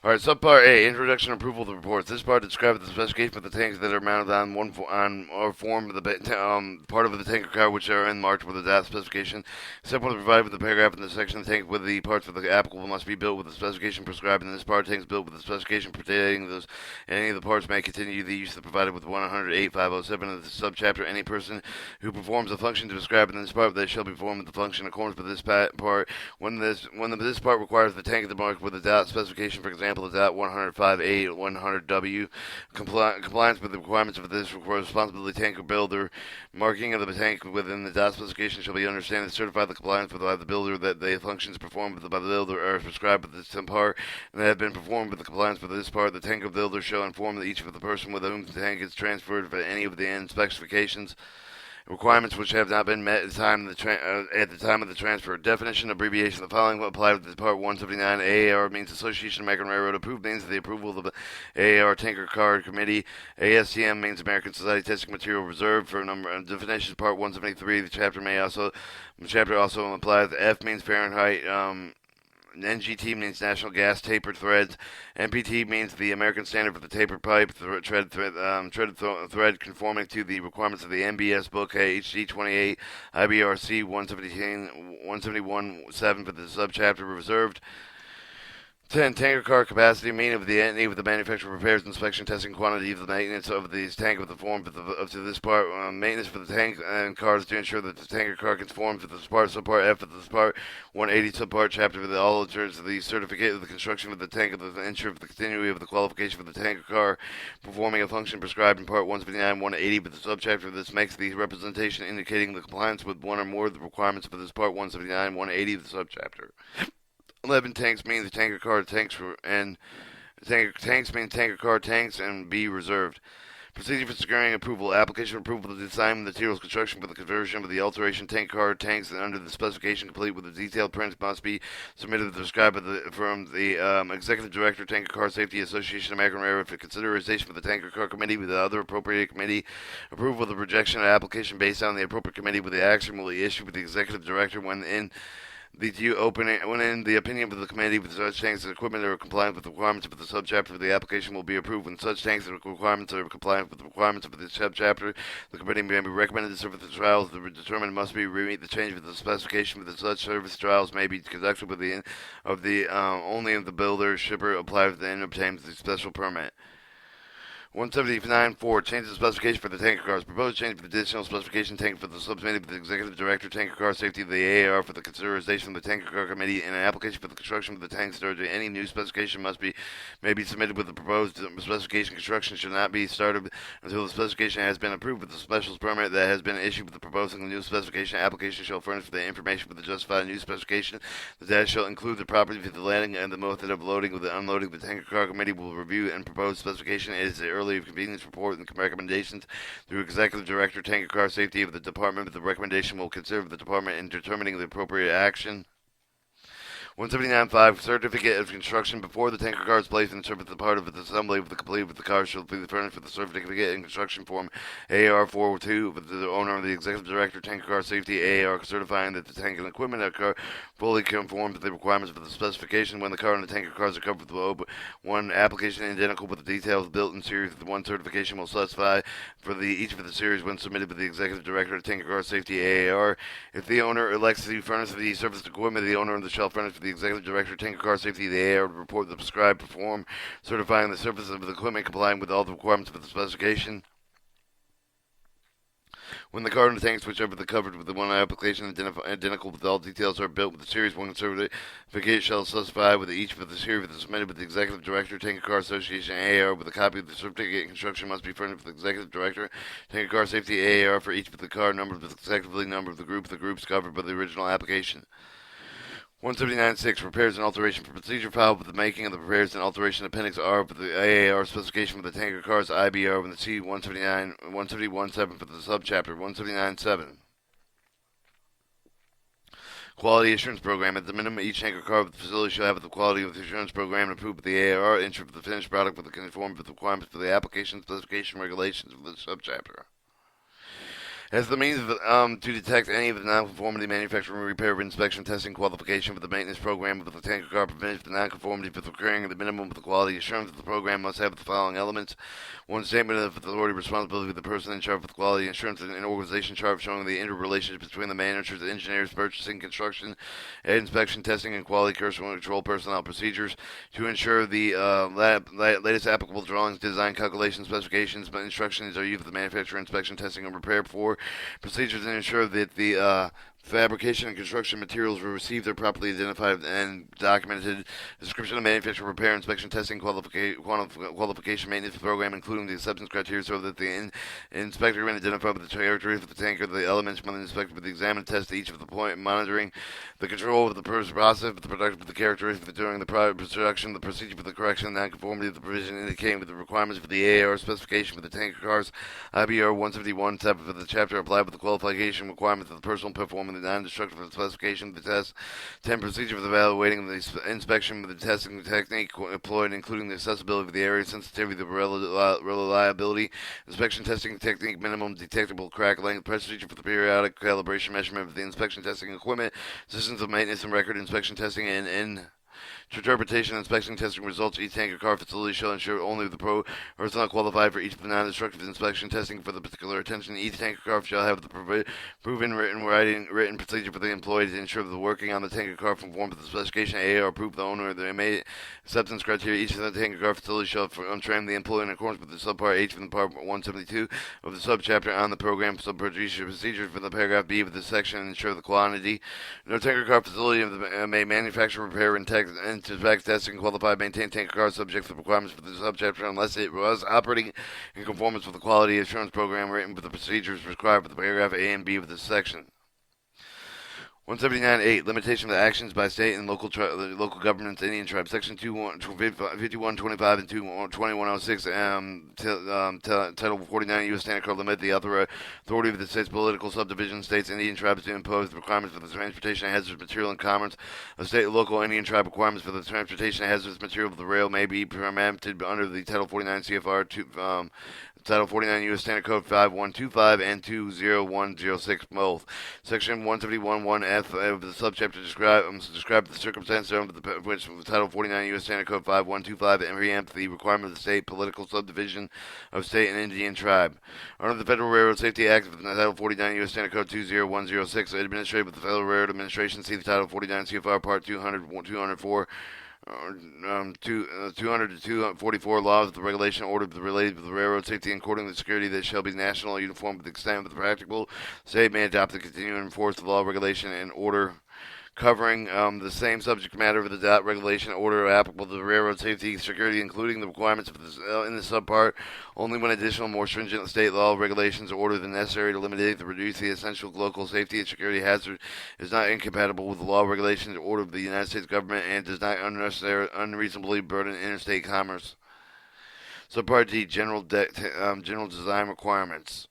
Alright, subpart A, introduction and approval of the reports. This part describes the specification of the tanks that are mounted on on or form of the part of the tanker car which are marked with the DAT specification. Except when provided with the paragraph in the section of the tank with the parts for the applicable must be built with the specification prescribed in this part. Tanks built with the specification pertaining those any of the parts may continue the use of the provided with 108.507 of the subchapter. Any person who performs a function described in this part, they shall perform the function in accordance with this part. When this part requires the tank to mark with the DAT specification, for example, is at 105A 100W. Compliance with the requirements of this responsibility tanker builder. Marking of the tank within the DOT specification shall be understood and certify the compliance by the builder that the functions performed by the builder are prescribed with this part and that have been performed with the compliance with this part. The tanker builder shall inform each of the person with whom the tank is transferred for any of the end specifications. Requirements which have not been met at the time of the transfer. Definition, abbreviation. The following will apply to Part 179. AAR means Association of American Railroad. Approved means the approval of the AAR Tanker Car Committee. ASTM means American Society Testing Material Reserved for a number of definitions. Part 173. The chapter also applies. F means Fahrenheit. NGT means National Gas Tapered Threads. NPT means the American Standard for the Tapered Pipe Treaded Thread conforming to the requirements of the NBS Book HD 28 IBRC 171.7 for the subchapter reserved. 10. Tanker car capacity, meaning of any of the manufacturer repairs, inspection, testing, quantity of the maintenance of these tank with the form up to this part. Maintenance for the tank and cars to ensure that the tanker car conforms to this part. Subpart F of this part. 180 subpart chapter for the all terms of the certificate of the construction of the tank of the ensure of the continuity of the qualification for the tanker car performing a function prescribed in part 159 180. But the subchapter of this makes the representation indicating the compliance with one or more of the requirements for this part 179 180 of the subchapter. 11. Tanks means the tanker car tanks tanks mean tanker car tanks and be reserved. Procedure for securing approval. Application for approval of the design materials construction for the conversion of the alteration tank car tanks and under the specification complete with the detailed prints must be submitted to prescribed from the Executive Director, Tanker Car Safety Association of American Railroad for consideration for the Tanker Car Committee with the other appropriate committee. Approval of the rejection of application based on the appropriate committee with the action will be issued with the Executive Director when in the opinion of the committee with such tanks and equipment are compliant with the requirements of the subchapter of the application will be approved. When such tanks and requirements are compliant with the requirements of the subchapter, the committee may be recommended to service the trials. The determined must be meet the change of the specification for the such service trials may be conducted with the only of the builder shipper apply with the end obtains the special permit. 179.4. Change the specification for the tanker cars. Proposed change for the additional specification tank for the subcommittee with the Executive Director, Tanker Car Safety of the AAR for the consideration of the Tanker Car Committee and an application for the construction of the tanks. Any new specification may be submitted with the proposed specification. Construction should not be started until the specification has been approved with the special permit that has been issued with the proposing new specification. Application shall furnish the information for the justified new specification. The data shall include the property for the landing and the method of loading with the unloading. The Tanker Car Committee will review and propose specification. It is the early convenience report and recommendations through Executive Director, Tanker Car Safety of the Department. The recommendation will consider the Department in determining the appropriate action. 179.5. Certificate of construction. Before the tanker car is placed in service, the part of the assembly of the complete with the car shall be furnished with the certificate and construction form AR42 with the owner of the Executive Director, Tanker Car Safety AR certifying that the tank and equipment are fully conform to the requirements of the specification. When the car and the tanker cars are covered with one application identical with the details built in series, the one certification will specify for each of the series when submitted with the Executive Director, Tanker Car Safety AAR. If the owner elects to furnish the service equipment, the owner of the shall furnish the Executive Director, Tanker Car Safety, the AR, to report the prescribed perform, certifying the surface of the equipment complying with all the requirements of the specification. When the car and the tanks switch over the covered with the one application identical with all details are built with the Series 1 certificate shall specify with each of the series that is submitted with the Executive Director, Tanker Car Association AAR with a copy of the certificate. Construction must be furnished with the Executive Director, Tanker Car Safety AAR for each of the car number, respectively number of the groups covered by the original application. 179.6. Repairs and alteration. For procedure filed with the making of the repairs and alteration appendix R for the AAR specification for the tanker cars IBR with the C179 171.7 for the subchapter 179.7. Quality Assurance Program. At the minimum, each tanker car with the facility shall have the quality of the assurance program approved by the AAR, ensure for the finished product with the conform with the requirements for the application specification regulations of the subchapter. As the means to detect any of the nonconformity, manufacturing, repair, inspection, testing, qualification for the maintenance program of the tanker car, prevents the nonconformity for occurring, the minimum of the quality assurance of the program must have the following elements: one, statement of authority responsibility of the person in charge of the quality assurance, and an organization chart showing the interrelationship between the managers, the engineers, purchasing, construction, inspection, testing, and quality control personnel procedures to ensure the latest applicable drawings, design, calculations, specifications, but instructions are used for the manufacturer, inspection, testing, and repair for procedures, and ensure that the fabrication and construction materials were received are properly identified and documented. Description of manufacturer, repair, inspection, testing, qualification, maintenance program, including the acceptance criteria, so that the inspector can identify with the characteristics of the tanker, the elements must be inspected with the examine test each of the point, monitoring the control of the process, the production of the characteristics during the production, the procedure for the correction, and nonconformity of the provision indicating with the requirements for the AAR specification for the tanker cars, IBR 171, tab for the chapter applied with the qualification requirements of the person performing the non-destructive specification of the test. 10. Procedure for the evaluating the inspection of the testing technique employed, including the accessibility of the area, sensitivity, the reliability, inspection testing technique, minimum detectable crack length, procedure for the periodic calibration measurement of the inspection testing equipment, systems of maintenance and record inspection testing, and interpretation and inspection testing results. Each tanker car facility shall ensure only the personnel qualified for each of the non-destructive inspection testing for the particular attention. Each tanker car shall have the proven written procedure for the employee to ensure that the working on the tanker car conforms to the specification. AAR approved the owner of the made acceptance criteria. Each of the tanker car facility shall train the employee in accordance with the subpart H from the part 172 of the subchapter on the program. Procedures for the paragraph B of this section and ensure the quantity. No tanker car facility may manufacture, repair, and inspect, test, and qualify, maintain tanker cars subject to the requirements for the subchapter unless it was operating in conformance with the quality assurance program written with the procedures prescribed for the paragraph A and B of this section. 179.8. Limitation of the actions by state and local governments, Indian tribes. Section 5125 and 2106, Title 49 U.S. Standard Code limit the authority of the state's political subdivision, states, Indian tribes to impose the requirements for the transportation of hazardous material and commerce of state and local Indian tribe. Requirements for the transportation of hazardous material of the rail may be permitted under the Title 49 CFR Title 49 U.S. Standard Code 5125 and 20106 both. Section 171.1f of the subchapter describe the circumstances under which Title 49 U.S. Standard Code 5125 and preempt the requirement of the state political subdivision of state and Indian tribe. Under the Federal Railroad Safety Act of Title 49 U.S. Standard Code 20106, administrative of the Federal Railroad Administration, see the Title 49 CFR Part 204. 200 to 244 laws of the regulation order related to the railroad safety and according to security that shall be national uniform to the extent of the practical. State may adopt and continue to enforce the law, regulation, and order covering the same subject matter of the regulation order applicable to the railroad safety security, including the requirements of this, in the subpart, only when additional more stringent state law regulations or orders are necessary to eliminate or reduce the essential local safety and security hazard is not incompatible with the law, regulations, or order of the United States government and does not unreasonably burden interstate commerce. Subpart D, general design requirements.